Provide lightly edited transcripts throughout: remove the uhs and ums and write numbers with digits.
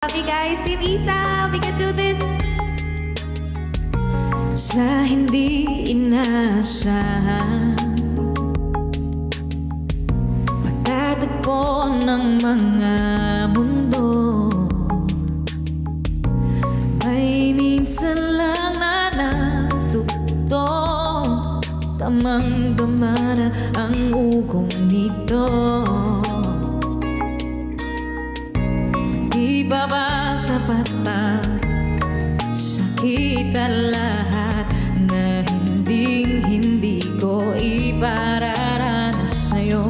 Happy guys, Team Isa, we can do this. Sa hindi inaasahan, pagtatagpo ng mga mundo, ay minsan lang na natutong tamang-tama na ang ugong nito. Di ba ba sapat ang sakit at lahat na hindi ko ipararanas sa'yo?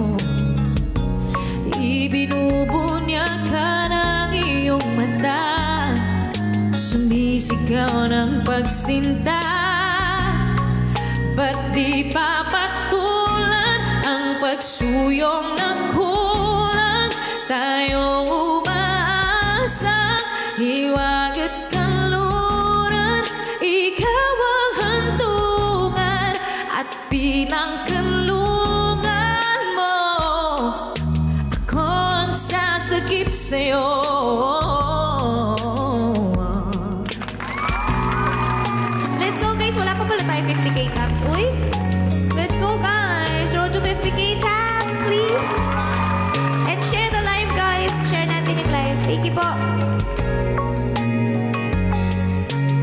Ibinubunyag ka ng iyong mata, sumisigaw ng pagsinta. Ba't di papatulan ang pagsuyong na kulang? Tayong umaasa, hiwag at kanluran, ikaw ang hantungan at pinangkalungan mo. Ako ang sasagip sa'yo. Let's go guys, wala pa pala tayo 50k taps. Uy, let's go guys, road to 50k taps please. And share the live guys, share natin yung live. Thank you po.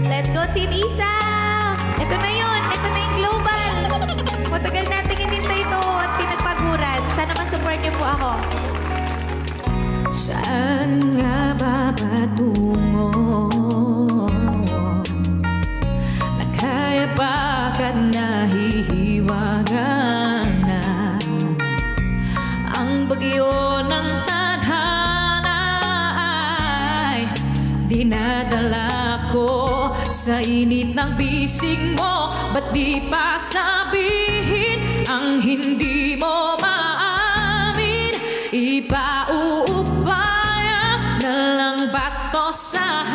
Let's go Team Isa. Ito na yun, ito na yung global. Matagal natin hinintay ito at pinagpaguran. Sana masupport niyo po ako. Saan nga ba patungo? Kaya bakit nahihiwagan na ang bagyo ng tadhana ay dinadala ko sa init ng bisig mo? Ba't di pa sabihin ang hindi mo maamin? Ipauupaya na lang ba to sa